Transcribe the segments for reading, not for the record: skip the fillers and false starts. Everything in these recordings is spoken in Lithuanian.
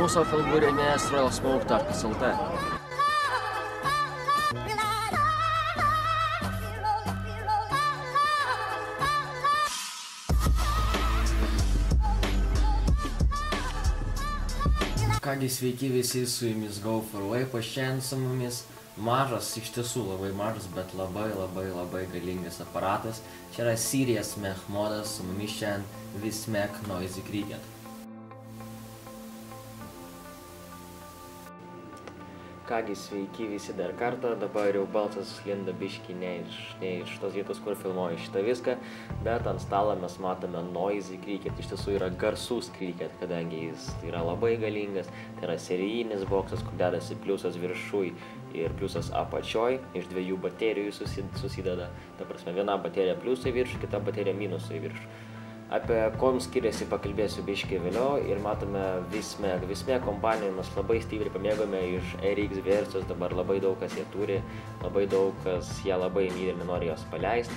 mūsų filmų rėmėjas royalsmoke.lt. Kągi, sveiki visi, su jumis Go For Vape, šiandien su mumis mažas, iš tiesų labai mažas, bet labai galingas aparatas. Čia yra Serious Mech modas, su mumis šiandien Vismech Noisy Cricket. Kągi, sveiki visi dar kartą, dabar jau balsas sklinda biškį ne iš tos vietos, kur filmuoju šitą viską, bet ant stalo mes matome Noisy Cricket, iš tiesų yra garsus cricket, kadangi jis yra labai galingas, tai yra serijinis boksas, kur dedasi pliusas viršui ir pliusas apačioj, iš dviejų baterijų susideda, ta prasme viena baterija pliusai viršų, kita baterija minusai viršų. Apie kuom skiriasi pakalbėsiu biškį vėliau ir matome Vismech. Vismech kompaniją mes labai stipriai pamėgome iš RX versijos, dabar labai daug kas jie turi, labai daug kas ją labai myli ir nenori jos paleisti.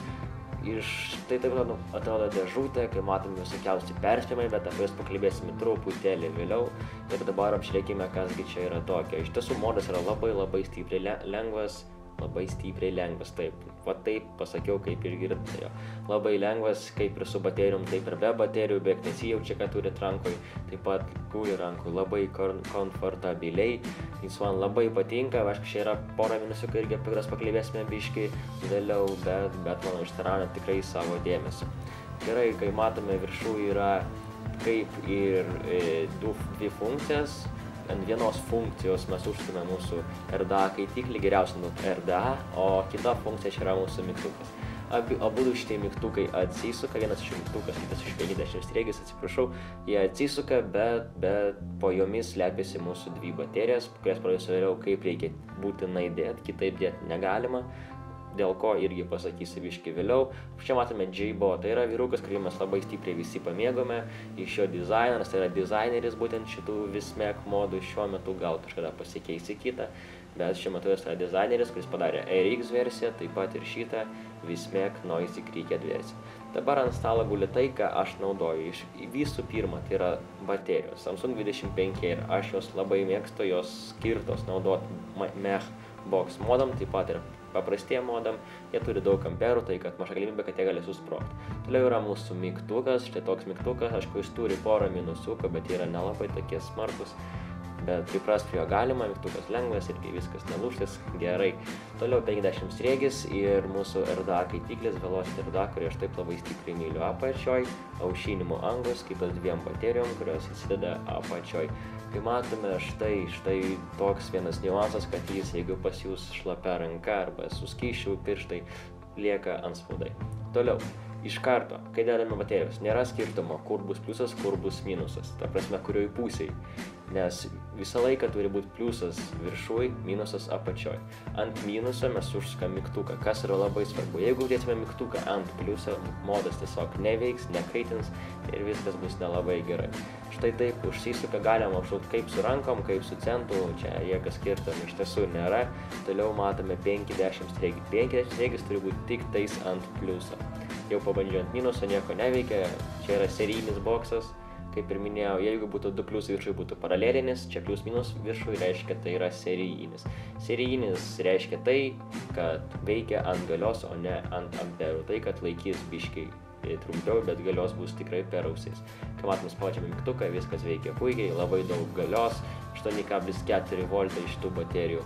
Tai taip atrodo dėžutė, kai matome visokiausi perspėjimai, bet apie jas pakalbėsime truputėlį vėliau. Ir dabar apžiūrėkime, kasgi čia yra tokio. Iš tiesų modas yra labai stipriai lengvas. Labai stipriai lengvas, taip. Va taip pasakiau, kaip ir girdėjo. Labai lengvas, kaip ir su baterijom, taip ir be baterijų, beveik nesijaučia, kad turit rankoj. Taip pat guli rankoj labai komfortabiliai. Jis man labai patinka, aišku, čia yra pora minusiukų irgi apie kurias pakalbėsime biškį vėliau, bet man ištarauja tikrai savo dėmesio. Gerai, kai matome viršų yra kaip ir dvi funkcijas. Ant vienos funkcijos mes užstumėme mūsų RDA kaitiklį, geriausia RDA, o kita funkcija čia yra mūsų mygtukas. Abudu šitie mygtukai atsisuka, vienas iš mygtukas, kitas iš 50 strėgis, atsiprašau, jie atsisuka, bet po jomis slepiasi mūsų dvi baterijas, kurias pradėsiu vėliau, kaip reikia būtinai dėti, kitaip dėti negalima. Dėl ko irgi pasakysiu biškį vėliau. Čia matome J-Bo, tai yra vyrukas, kurį mes labai stipriai visi pamėgome. Iš jo dizaineris, tai yra dizaineris būtent šitų Vismech modų šiuo metu, gal kažkada pasikeis į kitą. Bet šiuo metu jis yra dizaineris, kuris padarė RX versiją, taip pat ir šitą Vismech Noisy Cricket versiją. Dabar ant stalo guli tai, ką aš naudoju. Visų pirma, tai yra baterijos. Samsung 25 ir aš jos labai mėgstu, jos skirtos naudoti Mech box modam, taip pat ir paprastiem modam, jie turi daug amperų, tai kad maža galimybė, kad jie gali susprogti. Toliau yra mūsų mygtukas, štai toks mygtukas, aišku, jis turi porą minusiukų, bet yra nelabai tokie smarkus, bet priprast prie jo galima, mygtukas lengvas irgi viskas nelūžtis, gerai. Toliau 50 strėgis ir mūsų RDA kaitiklis, Velocity RDA, kurį aš taip labai stipriai myliu apačioj, aušinimo angos, kitos dviem baterijom, kurios įsideda apačioj. Kai matome štai toks vienas niuansas, kad jis, jeigu pas jūs šlapia ranka arba suskysčių pirštai, lieka antspaudai. Toliau, iš karto, kai dedame baterijos, nėra skirtumo, kur bus pliusas, kur bus minusas, ta prasme, kurioj pusėj, nes visą laiką turi būti pliusas viršui, minusas apačioj. Ant minuso mes užsukam mygtuką, kas yra labai svarbu. Jeigu dėsime mygtuką ant pliuso, modas tiesiog neveiks, nekaitins ir viskas bus nelabai gerai. Štai taip užsisuka, galima užšaukti kaip su rankom, kaip su centu, čia jokio skirtumo iš tiesų nėra. Toliau matome 50 strėgį. 50 strėgis turi būti tik tais ant pliuso. Jau pabandžiu ant minuso, nieko neveikia, čia yra serijinis boksas. Kaip ir minėjau, jeigu būtų 2 pliusai viršui būtų paralelinis, čia plius minus viršui reiškia tai yra serijinis. Serijinis reiškia tai, kad veikia ant galios, o ne ant amperų. Tai, kad laikys biškiai trumpiau, bet galios bus tikrai per ausis. Kai matome spaudžiame mygtuką, viskas veikia puikiai, labai daug galios, 8,4 voltai iš tų baterijų.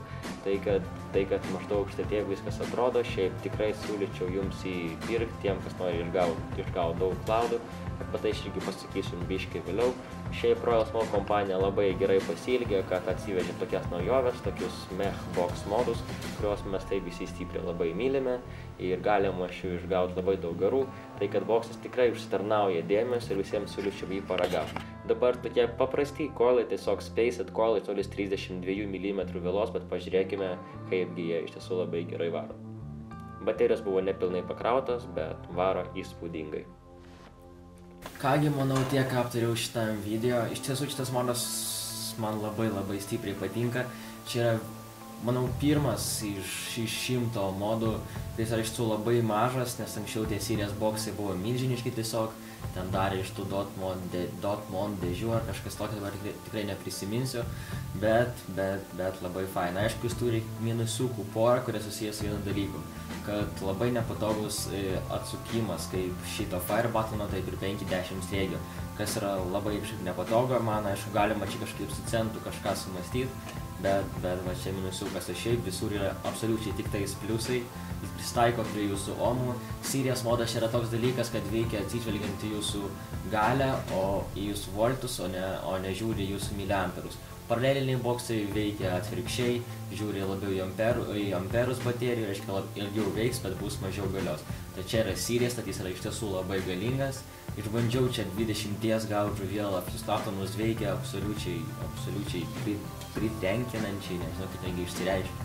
Tai, kad maždaug štai tiek viskas atrodo, šiaip tikrai siūlyčiau jums įpirkti tiem, kas nori išgauti daug cloudų. Apie tai aš irgi pasakysiu biškį vėliau. Šiaip royalsmoke kompanija labai gerai pasiilgė, kad atsivežė tokias naujoves, tokius Mech box modus, kuriuos mes taip visi stipriai labai mylime ir galima iš jų išgauti labai daug garų. Tai kad boksas tikrai užsitarnauja dėmesio ir visiems siūlyčiau jį paragauti. Dabar tokie paprasti coilai, tiesiog spaced coilai, tolis 32 mm vėlos, bet pažiūrėkime, kaipgi jie iš tiesų labai gerai varo. Baterijos buvo nepilnai pakrautos, bet varo įspūdingai. Kągi, manau, tiek aptariau šitam video. Iš tiesų, šitas modas man labai stipriai patinka. Čia yra, manau, pirmas iš 100 modų, kuris yra iš tiesų labai mažas, nes anksčiau tie Serious boxai buvo milžiniški tiesiog. ten darė iš tų Dotmon dėžių ar kažkas tokio, dabar tikrai neprisiminsiu, bet labai faina. Aišku, jis turi minusiukų porą, kurie susijęs su vienu dalyku, kad labai nepatogus atsukimas, kaip šito Fire Buttono, taip ir 5-10 sriegių, kas yra labai nepatogu, man, aišku, galima čia kažkaip su centu kažką sumastyti, bet va čia minusiukas, šiaip visur yra absoliučiai tik tais pliusai, jis pristaiko prie jūsų ohmų. Series modas yra toks dalykas, kad veikia atsižvelgiant į jūsų galią, į jūsų voltus, o ne žiūri jūsų miliamperus. Paraleliniai boksai veikia atvirkščiai, žiūri labiau į amperus baterijų, reiškia ilgiau veiks, bet bus mažiau galios. Tai čia yra Series, tad jis yra iš tiesų labai galingas. Išbandžiau čia 20 gaužų vėl apsistatomus, veikia absoliučiai pritenkinančiai, nežinau, kaip negi išsireiškia.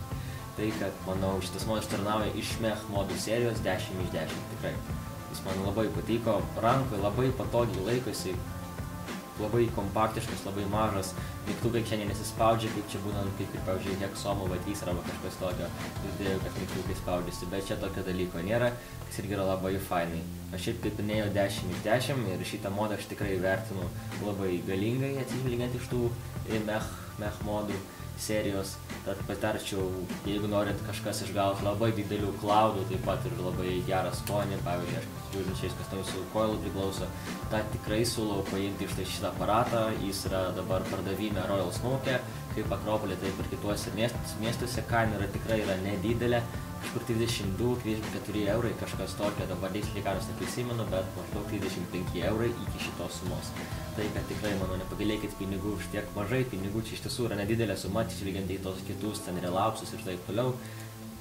Tai, kad, manau, šitas modas tarnauja iš mech modų serijos 10 iš 10, tikrai. Jis man labai patiko, rankoj labai patogiai laikosi, labai kompaktiškas, labai mažas, mygtukai čia nesispaudžia, kaip čia būnant, kaip ir, pavyzdžiui, Hexomo Vatys arba kažkas tokio, girdėjau, kad mygtukai spaudžiasi, bet čia tokio dalyko nėra, kas irgi yra labai fainai. Aš šiaip kaip minėjau 10 iš 10 ir šitą modą aš tikrai vertinu labai galingai, atsižvelgiant iš tų mech modų serijos, tad patarčiau, jeigu norit kažkas išgauti labai didelių cloudų, taip pat ir labai gerą skonį, pavyzdžiui, aš žiūrint šiais, kas nuo jūsų coilų priklauso, tą tikrai siūlau paimti iš šitą aparatą, jis yra dabar pardavime Royal Smoke, kaip Akropolė, taip ir kituose miestuose, kaina tikrai yra nedidelė, kažkur 32-34 eurai, kažkas tokio, dabar tiksliai kainos neprisimenu, bet maždaug 35 eurai iki šitos sumos. Tai, kad tikrai, manau, nepagailėkit pinigų už tiek mažai, pinigų čia iš tiesų yra nedidelė suma, atsižvelgiant į tos kitus ten relaxus ir taip toliau.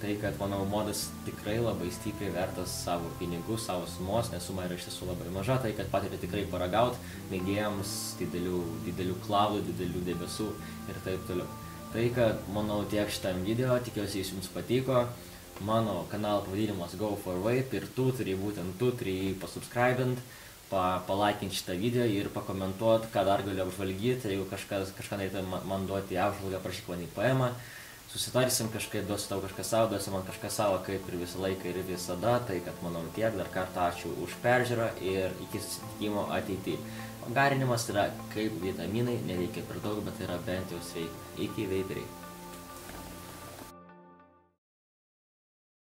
Tai, kad, manau, modas tikrai labai stipriai vertas savo pinigų, savo sumos, nes suma yra iš tiesų labai maža, tai, kad patirti tikrai paragaut mėgėjams didelių cloudų, didelių debesų ir taip toliau. Tai, kad, manau, tiek šitam video, tikiuosi jis jums patiko. Mano kanalo pavadinimas Go for Vape ir tu turi pasubscribint, palaikinti šitą video ir pakomentuoti, ką dar galiu apžvalgyti, jeigu kažką norėtų man duoti apžvalgą, prašyk man į PM. Susitarsim kažkaip, duosiu tau kažką savo, duosiu man kažką savo, kaip ir visą laiką ir visada, tai kad manau tiek, dar kartą ačiū už peržiūrą ir iki susitikimo ateityje. Garinimas yra kaip vitaminai, nereikia per daug, bet yra bent jau sveika. Iki vaperiai.